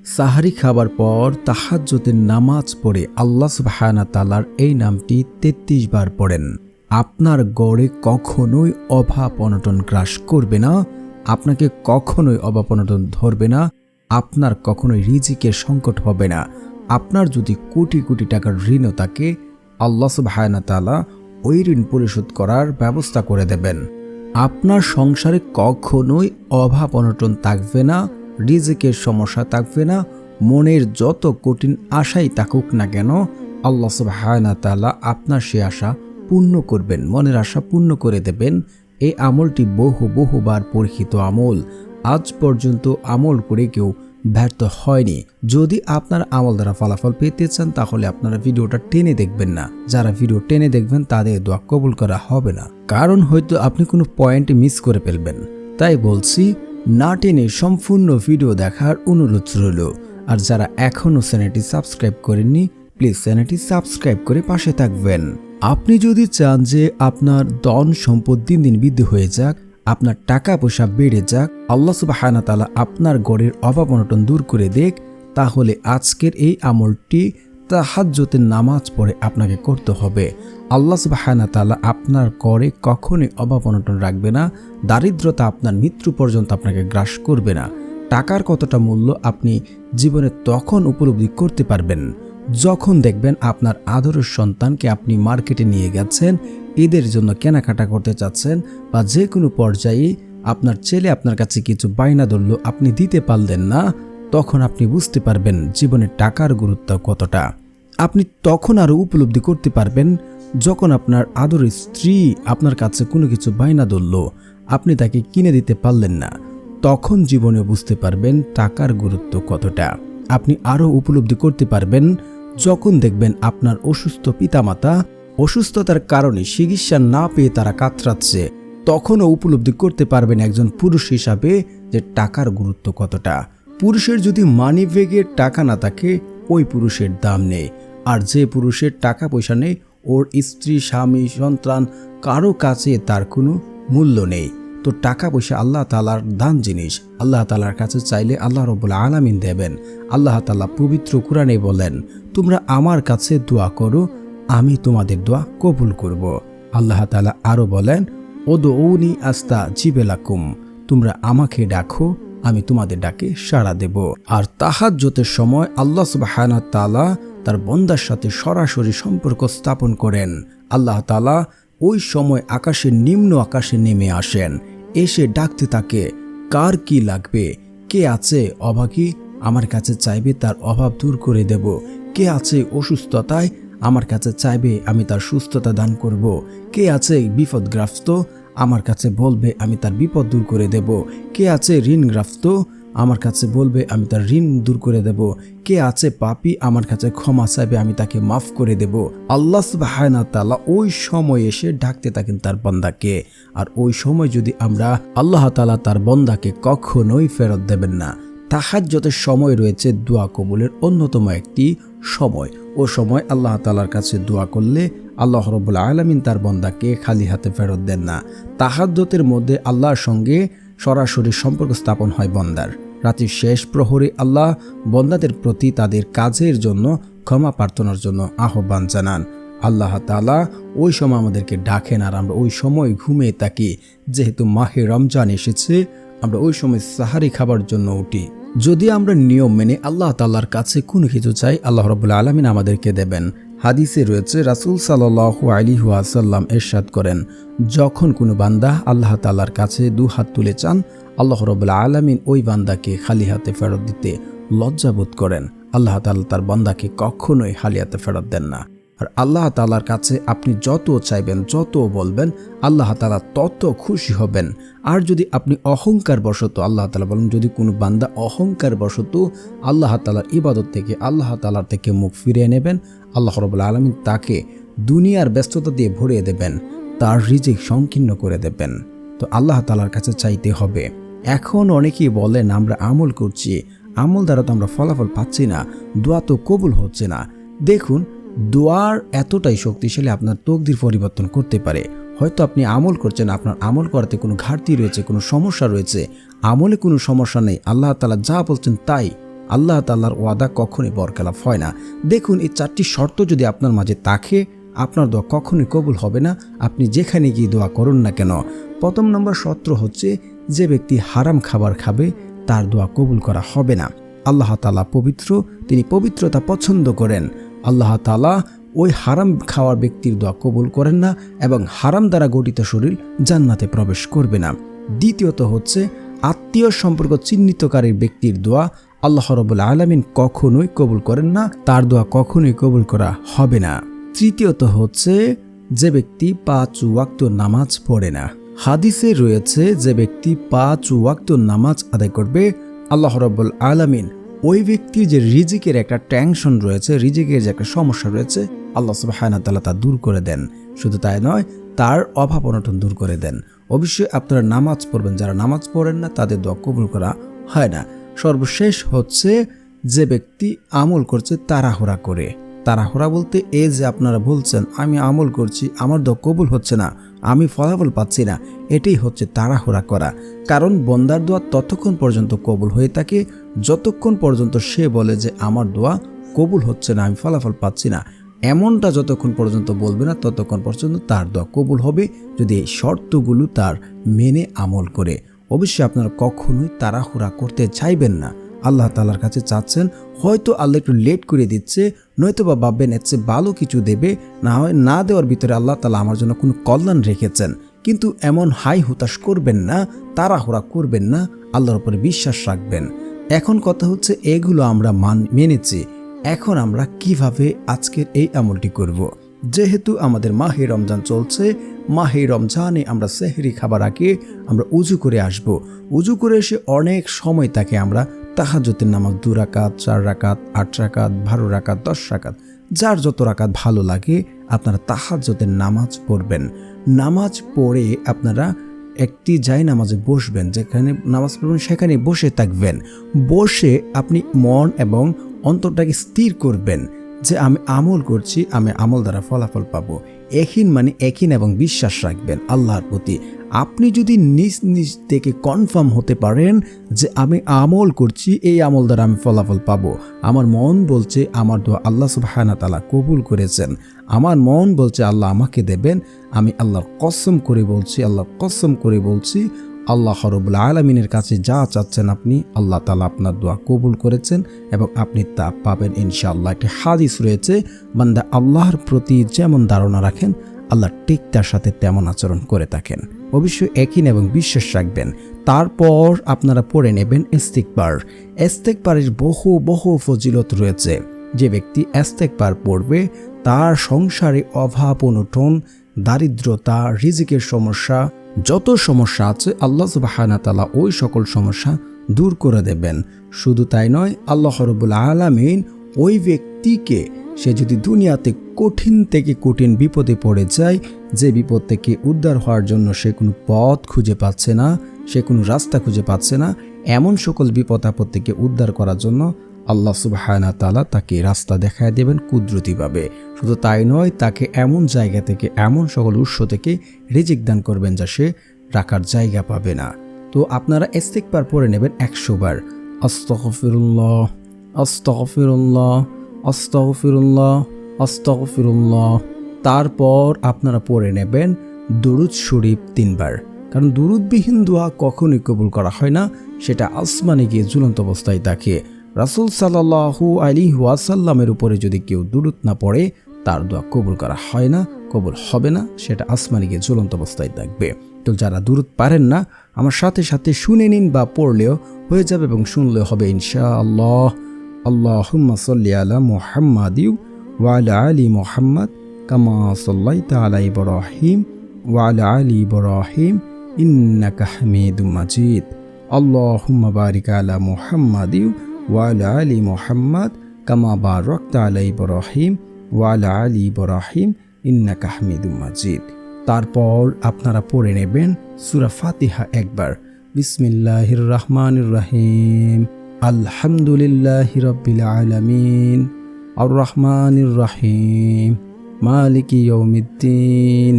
সাহারি খাবার পর তাহাজ্জুদের নামাজ পড়ে আল্লাহ সুবহানাহু তাআলার এই নামটি ৩৩ বার পড়েন। আপনার গড়ে কখনোই অভাব অনটন গ্রাস করবে না, আপনাকে কখনোই অভাব অনটন ধরবে না, আপনার কখনোই রিজিকের সংকট হবে না। আপনার যদি কোটি কোটি টাকার ঋণও থাকে, আল্লাহ সুবহানাহু তাআলা ওই ঋণ পরিশোধ করার ব্যবস্থা করে দেবেন। আপনার সংসারে কখনোই অভাব অনটন থাকবে না, রিজিকের সমস্যা থাকবে না। মনের যত কঠিন আশাই থাকুক না কেন, আল্লাহ সুবহানাহু তাআলা আপনার সে আশা পূর্ণ করবেন, মনের আশা পূর্ণ করে দেবেন। এই আমলটি বহুবার পরীক্ষিত আমল, আজ পর্যন্ত আমল করে কেউ ব্যর্থ হয়নি। যদি আপনার আমল দ্বারা ফলাফল পেতে চান তাহলে আপনারা ভিডিওটা টেনে দেখবেন না। যারা ভিডিও টেনে দেখবেন তাদের দোয়া কবুল করা হবে না, কারণ হয়তো আপনি কোনো পয়েন্ট মিস করে ফেলবেন। তাই বলছি, না টেনে সম্পূর্ণ ভিডিও দেখার অনুরোধ রইল। আর যারা এখনও চ্যানেলটি সাবস্ক্রাইব করেননি, প্লিজ চ্যানেলটি সাবস্ক্রাইব করে পাশে থাকবেন। আপনি যদি চান যে আপনার ধন সম্পদ দিন দিন বৃদ্ধি হয়ে যাক, আপনার টাকা পয়সা বেড়ে যাক, আল্লাহ সুবহানাহু তাআলা আপনার ঘরের অভাব অনটন দূর করে দেখ, তাহলে আজকের এই আমলটি তাহাজ্জুদের নামাজ পড়ে আপনাকে করতে হবে। আল্লাহ সুবহানাহু তাআলা আপনার ঘরে কখনোই অভাব অনটন রাখবে না, দারিদ্রতা আপনার মৃত্যু পর্যন্ত আপনাকে গ্রাস করবে না। টাকার কতটা মূল্য আপনি জীবনে তখন উপলব্ধি করতে পারবেন যখন দেখবেন আপনার আদরের সন্তানকে আপনি মার্কেটে নিয়ে গেছেন, ঈদের জন্য কেনাকাটা করতে চাচ্ছেন, বা যে কোনো পর্যায়ে আপনার ছেলে আপনার কাছে কিছু বায়না ধরল, আপনি দিতে পারলেন না, তখন আপনি বুঝতে পারবেন জীবনে টাকার গুরুত্ব কতটা। আপনি তখন আরও উপলব্ধি করতে পারবেন যখন আপনার আদরের স্ত্রী আপনার কাছে কোনো কিছু বায়না ধরল, আপনি তাকে কিনে দিতে পারলেন না, তখন জীবনে বুঝতে পারবেন টাকার গুরুত্ব কতটা। আপনি আরও উপলব্ধি করতে পারবেন যখন দেখবেন আপনার অসুস্থ পিতামাতা অসুস্থতার কারণে চিকিৎসা না পেয়ে তারা কাতরাচ্ছে, তখনও উপলব্ধি করতে পারবেন একজন পুরুষ হিসাবে যে টাকার গুরুত্ব কতটা। পুরুষের যদি মানি ব্যাগে টাকা না থাকে, ওই পুরুষের দাম নেই। আর যে পুরুষের টাকা পয়সা নেই, ওর স্ত্রী, স্বামী, সন্তান কারো কাছে তার কোনো মূল্য নেই। তো টাকা পয়সা আল্লাহ তাআলার দান জিনিস, আল্লাহ তাআলার কাছে চাইলে আল্লাহ রাব্বুল আলামিন দেবেন। আল্লাহ তাআলা পবিত্র কোরআনে বলেন, তোমরা আমার কাছে দোয়া করো, আমি তোমাদের দোয়া কবুল করব। আল্লাহ তাআলা আরো বলেন, উদউনি আস্তাজিব লাকুম, তোমরা আমাকে ডাকো, আমি তোমাদের ডাকে সাড়া দেব। আর তাহাজ্জুদের সময় আল্লাহ সুবহানাহু তাআলা তার বান্দার সাথে সরাসরি সম্পর্ক স্থাপন করেন। আল্লাহ তাআলা ওই সময় আকাশের নিম্ন আকাশে নেমে আসেন, এসে ডাকতে থাকে, কার কি লাগবে, কে আছে অভাগী, আমার কাছে চাইবে, তার অভাব দূর করে দেব। কে আছে অসুস্থতায়, আমার কাছে চাইবে, আমি তার সুস্থতা দান করব। কে আছে বিপদগ্রস্ত, আমার কাছে বলবে, আমি তার বিপদ দূর করে দেব। কে আছে ঋণগ্রস্ত, আমার কাছে বলবে, আমি তার ঋণ দূর করে দেব। কে আছে পাপী, আমার কাছে ক্ষমা চাইবে, আমি তাকে মাফ করে দেব। আল্লাহ সুবহানাহু তাআলা ওই সময় এসে ডাকতে থাকেন তার বান্দাকে। আর ওই সময় যদি আমরা, আল্লাহ তাআলা তার বান্দাকে কখনোই ফেরত দেবেন না। তাহাজ্জুদের সময় রয়েছে দোয়া কবুলের অন্যতম একটি সময়। ও সময় আল্লাহ তাআলার কাছে দোয়া করলে আল্লাহ রাব্বুল আলামিন তার বান্দাকে খালি হাতে ফেরত দেন না। তাহাজ্জুদের মধ্যে আল্লাহর সঙ্গে সরাসরি সম্পর্ক স্থাপন হয় বান্দার। রাতের শেষ প্রহরে আল্লাহ বান্দাদের প্রতি তাদের কাজের জন্য ক্ষমা প্রার্থনার জন্য আহ্বান জানান। আল্লাহ তাআলা ওই সময় আমাদেরকে ডাকেন, আর আমরা ওই সময় ঘুমিয়ে থাকি। যেহেতু মাহে রমজান এসেছে, আমরা ওই সময় সাহারি খাবার জন্য উঠি। যদি আমরা নিয়ম মেনে আল্লাহ তাআলার কাছে কোনো কিছু চাই, আল্লাহ রাব্বুল আলামিন আমাদেরকে দেবেন। হাদিসে রয়েছে, রাসূল সাল্লাল্লাহু আলাইহি ওয়াসাল্লাম ইরশাদ করেন, যখন কোনো বান্দা আল্লাহ তাআলার কাছে দু হাত তুলে চান, আল্লাহ রাব্বুল আলামিন ওই বান্দাকে খালি হাতে ফেরত দিতে লজ্জাবোধ করেন। আল্লাহ তাআলা তার বান্দাকে কখনোই খালি হাতে ফেরত দেন না। আর আল্লাহ তাআলার কাছে আপনি যত চাইবেন, যত বলবেন, আল্লাহ তাআলা তত খুশি হবেন। আর যদি আপনি অহংকার বশত, আল্লাহ তাআলা বলেন, যদি কোনো বান্দা অহংকার বশত আল্লাহ তাআলার ইবাদত থেকে, আল্লাহ তাআলার থেকে মুখ ফিরিয়ে নেবেন, আল্লাহ রাব্বুল আলামিন তাকে দুনিয়ার ব্যস্ততা দিয়ে ভরিয়ে দেবেন, তার রিজিক সংকীর্ণ করে দেবেন। তো আল্লাহ তাআলার কাছে চাইতে হবে। এখন অনেকেই বলেন, আমরা আমল করছি, আমল দ্বারা তো আমরা ফলাফল পাচ্ছি না, দোয়া তো কবুল হচ্ছে না। দেখুন, দোয়ার এতটাই শক্তিশালী, আপনার তকদির পরিবর্তন করতে পারে। হয়তো আপনি আমল করছেন, আপনার আমল করাতে কোনো ঘাটতি রয়েছে, কোনো সমস্যা রয়েছে। আমলে কোনো সমস্যা নেই, আল্লাহ তাআলা যা বলছেন তাই, আল্লাহ তাআলার ওয়াদা কখনোই বরখেলাপ হয় না। দেখুন, এই 4টি শর্ত যদি আপনার মাঝে থাকে, আপনার দোয়া কখনোই কবুল হবে না, আপনি যেখানে গিয়ে দোয়া করুন না কেন। প্রথম নম্বর শর্ত হচ্ছে, যে ব্যক্তি হারাম খাবার খাবে তার দোয়া কবুল করা হবে না। আল্লাহ তাআলা পবিত্র, তিনি পবিত্রতা পছন্দ করেন। আল্লাহ তাআলা ওই হারাম খাওয়ার ব্যক্তির দোয়া কবুল করেন না এবং হারাম দ্বারা গঠিত শরীর জান্নাতে প্রবেশ করবে না। দ্বিতীয়ত হচ্ছে, আত্মীয় সম্পর্ক চিহ্নিতকারী ব্যক্তির দোয়া আল্লাহ রাব্বুল আলামিন কখনোই কবুল করেন না, তার দোয়া কখনোই কবুল করা হবে না। তৃতীয়ত হচ্ছে, যে ব্যক্তি 5 ওয়াক্ত নামাজ পড়ে না। হাদিসে রয়েছে, যে ব্যক্তি 5 ওয়াক্ত নামাজ আদায় করবে, আল্লাহ রাব্বুল আলামিন ওই ব্যক্তির যে রিজিকের একটা টেনশন রয়েছে, রিজিকের যে একটা সমস্যা রয়েছে, আল্লাহ সুবহানাহু ওয়া তাআলা তা দূর করে দেন। শুধু তাই নয়, তার অভাব অনটন দূর করে দেন। অবশ্যই আপনারা নামাজ পড়বেন, যারা নামাজ পড়েন না তাদের দোয়া কবুল করা হয় না। সর্বশেষ হচ্ছে, যে ব্যক্তি আমল করছে তাড়াহুড়া করে। তাড়াহুড়া বলতে এই যে আপনারা বলছেন আমি আমল করছি, আমার দোয়া কবুল হচ্ছে না, আমি ফলাফল পাচ্ছি না, এটাই হচ্ছে তাড়াহুড়া করা। কারণ বন্দার দোয়া ততক্ষণ পর্যন্ত কবুল হয়ে থাকে যতক্ষণ পর্যন্ত সে বলে যে আমার দোয়া কবুল হচ্ছে না, আমি ফলাফল পাচ্ছি না। এমনটা যতক্ষণ পর্যন্ত বলবে না ততক্ষণ পর্যন্ত তার দোয়া কবুল হবে, যদি এই শর্তগুলো তার মেনে আমল করে। অবশ্যই আপনারা কখনোই তাড়াহুড়া করতে চাইবেন না। আল্লাহ তাআলার কাছে চাচ্ছেন, হয়তো আল্লাহ একটু লেট করে দিচ্ছে, নয়তো বা ভাববেন এর চেয়ে ভালো কিছু দেবে, না হয় না দেওয়ার ভিতরে আল্লাহ তাআলা আমার জন্য কোনো কল্যাণ রেখেছেন। কিন্তু এমন হাই হুতাশ করবেন না, তাড়াহুড়া করবেন না, আল্লাহর উপরে বিশ্বাস রাখবেন। এখন কথা হচ্ছে, এগুলো আমরা মেনেছি, এখন আমরা কিভাবে আজকের এই আমলটি করব। যেহেতু আমাদের মাহে রমজান চলছে, মাহে রমজানে আমরা সেহরি খাবার আগে আমরা উজু করে আসব। উজু করে এসে অনেক সময় তাকে আমরা তাহাজ্জুদের নামাজ 2 রাকাত, 4 রাকাত, 8 রাকাত, 12 রাকাত, 10 রাকাত, যার যত রাকাত ভালো লাগে আপনারা তাহাজ্জুদের নামাজ পড়বেন। নামাজ পড়ে আপনারা একটি জায়নামাজে বসবেন, যেখানে নামাজ পড়বেন সেখানে বসে থাকবেন। বসে আপনি মন এবং অন্তরটাকে স্থির করবেন যে আমি আমল করছি, আমি আমল দ্বারা ফলাফল পাবো। একিন এবং বিশ্বাস রাখবেন আল্লাহর প্রতি। আপনি যদি নিজ থেকে কনফার্ম হতে পারেন যে আমি আমল করছি, এই আমল দ্বারা আমি ফলাফল পাবো, আমার মন বলছে আমার দোয়া আল্লাহ সুবহানাহু ওয়া তাআলা কবুল করেছেন, আমার মন বলছে আল্লাহ আমাকে দেবেন, আমি আল্লাহর কসম করে বলছি আল্লাহ রাব্বুল আলামিনের কাছে যা চাচ্ছেন আপনি, আল্লাহ তাআলা আপনার দোয়া কবুল করেছেন এবং আপনি তা পাবেন ইনশাআল্লাহ। একটি হাদিস রয়েছে, বান্দা আল্লাহর প্রতি যেমন ধারণা রাখেন আল্লাহ ঠিক তার সাথে তেমন আচরণ করে থাকেন। অবশ্যই একিন এবং বিশ্বাস রাখবেন। তারপর আপনারা পড়ে নেবেন ইস্তিগফার। ইস্তিগফারের বহু ফজিলত রয়েছে। যে ব্যক্তি ইস্তিগফার পড়বে তার সংসারে অভাব অনটন, দারিদ্রতা, রিজিকের সমস্যা, যত সমস্যা আছে আল্লাহ সুবহানাহু ওয়া তাআলা ওই সকল সমস্যা দূর করে দেবেন। শুধু তাই নয়, আল্লাহ রাব্বুল আলামিন ওই ব্যক্তিকে, সে যদি দুনিয়াতে কঠিন থেকে কঠিন বিপদে পড়ে যায়, যে বিপদ থেকে উদ্ধার হওয়ার জন্য সে কোনো পথ খুঁজে পাচ্ছে না, সে কোনো রাস্তা খুঁজে পাচ্ছে না, এমন সকল বিপদ আপদ থেকে উদ্ধার করার জন্য আল্লাহ সুবহানাহু ওয়া তাআলা তাকে রাস্তা দেখায় দেবেন কুদরতিভাবে। শুধু তাই নয়, তাকে এমন জায়গা থেকে, এমন সকল উৎস থেকে রিজিক দান করবেন যা সে রাখার জায়গা পাবে না। তো আপনারা ইস্তিগফার পড়ে নেবেন 100 বার। আস্তাগফিরুল্লাহ, আস্তাগফিরুল্লাহ, আস্তাগফিরুল্লাহ, আস্তাগফিরুল্লাহ। তারপর আপনারা পড়ে নেবেন দুরুদ শরীফ 3 বার। কারণ দুরুদবিহীন দোয়া কখনোই কবুল করা হয় না, সেটা আসমানে গিয়ে ঝুলন্ত অবস্থায় থাকে। রাসূল সাল্লাল্লাহু আলাইহি ওয়াসাল্লামের উপরে যদি কেউ দুরুদ না পড়ে তার দোয়া কবুল করা হয় না, কবুল হবে না, সেটা আসমানে গিয়ে ঝুলন্ত অবস্থায় থাকবে। তো যারা দুরুদ পারেন না আমার সাথে সাথে শুনে নিন বা পড়লেও হয়ে যাবে এবং শুনলেও হবে ইনশাআল্লাহ। আল্লাহুম্মা সাল্লি আলা মুহাম্মাদি ওয়া আলা আলি মুহাম্মাদ কামা সাল্লাইতা আলা ইব্রাহিম ওয়া আলা আলি ইব্রাহিম ইন্নাকা হামিদুম মাজিদ। আল্লাহুম্মা বারিক আলা মুহাম্মাদি ওয়া আলা আলি মুহাম্মাদ কামা বারাকতা আলা ইব্রাহিম ওয়া আলা আলি ইব্রাহিম ইন্নাকা হামিদুম মাজিদ। তারপর আপনারা পড়ে নেবেন সূরা ফাতিহা একবার। বিসমিল্লাহির রহমানির রহিম, আলহামদুলিল্লাহি রাব্বিল আলামিন, আর রহমানির রহিম, মালিকি ইয়াউমিদ্দিন,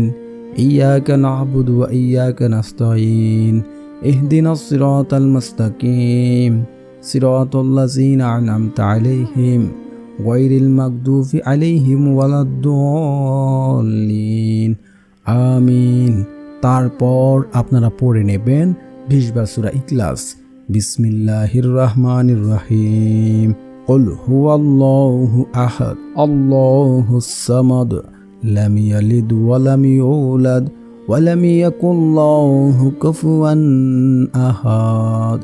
ইয়াকা না'বুদু ওয়া ইয়াকা নাস্তাঈন, ইহদিনাস সিরাতাল মুস্তাকিম, সিরাতাল্লাযীনা আন'আমতা আলাইহিম গায়রিল মাগদুবি আলাইহিম ওয়ালাদ-দাল্লিন। আমিন। তারপর আপনারা পড়ে নেবেন 20 বার সূরা ইখলাস। বিসমিল্লাহির রহমানির রহিম। কুল হুয়াল্লাহু আহাদ আল্লাহুস সামাদ লাম ইয়ালিদ ওয়া লাম ইউলাদ ওয়া লাম ইয়াকুল লাহু কুফুয়ান আহাদ।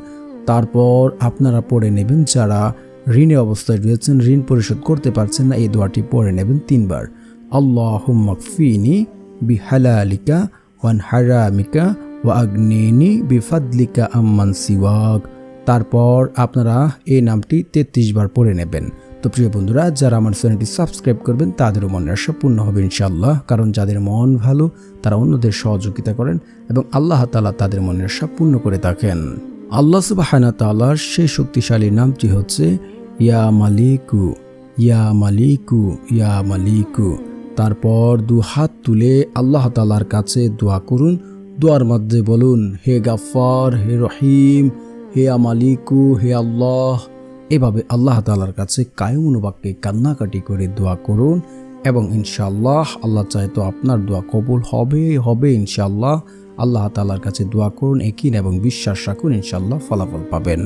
তারপর আপনারা পড়ে নেবেন যারা ঋণে অবস্থায় রয়েছেন, ঋণ পরিশোধ করতে পারছেন না, এই দোয়াটি পড়ে নেবেন 3 বার। আল্লাহুম্মা কফিনি বিহালালিকা ওয়ান হারামিকা ওয়া আগনিনি বিফাদলিকা আম্মান সিওয়াক। তারপর আপনারা এই নামটি 33 বার পড়ে নেবেন। তো প্রিয় বন্ধুরা, যারা আমার চ্যানেলটি সাবস্ক্রাইব করবেন তাদেরও মনের আশা পূর্ণ হবে ইনশাআল্লাহ, কারণ যাদের মন ভালো তারা অন্যদের সহযোগিতা করেন এবং আল্লাহ তাআলা তাদের মনের আশা পূর্ণ করে থাকেন। আল্লাহ সুবহানাহু তাআলার সেই শক্তিশালী নামটি হচ্ছে ইয়া মালিকু, ইয়া মালিকু, ইয়া মালিকু। তারপর 2 হাত তুলে আল্লাহ তাআলার কাছে দোয়া করুন। দোয়ার মধ্যে বলুন, হে গাফফার, হে রহিম, হে মালিকু, হে আল্লাহ। এভাবে আল্লাহ তাআলার কাছে কায়মনোবাক্যে কান্নাকাটি করে দোয়া করুন এবং ইনশাআল্লাহ আল্লাহ চায় তো আপনার দোয়া কবুল হবে ইনশাআল্লাহ। আল্লাহ তাআলার কাছে দোয়া করুন, ইয়াকিন এবং বিশ্বাস রাখুন, ইনশাআল্লাহ ফলাফল পাবেন।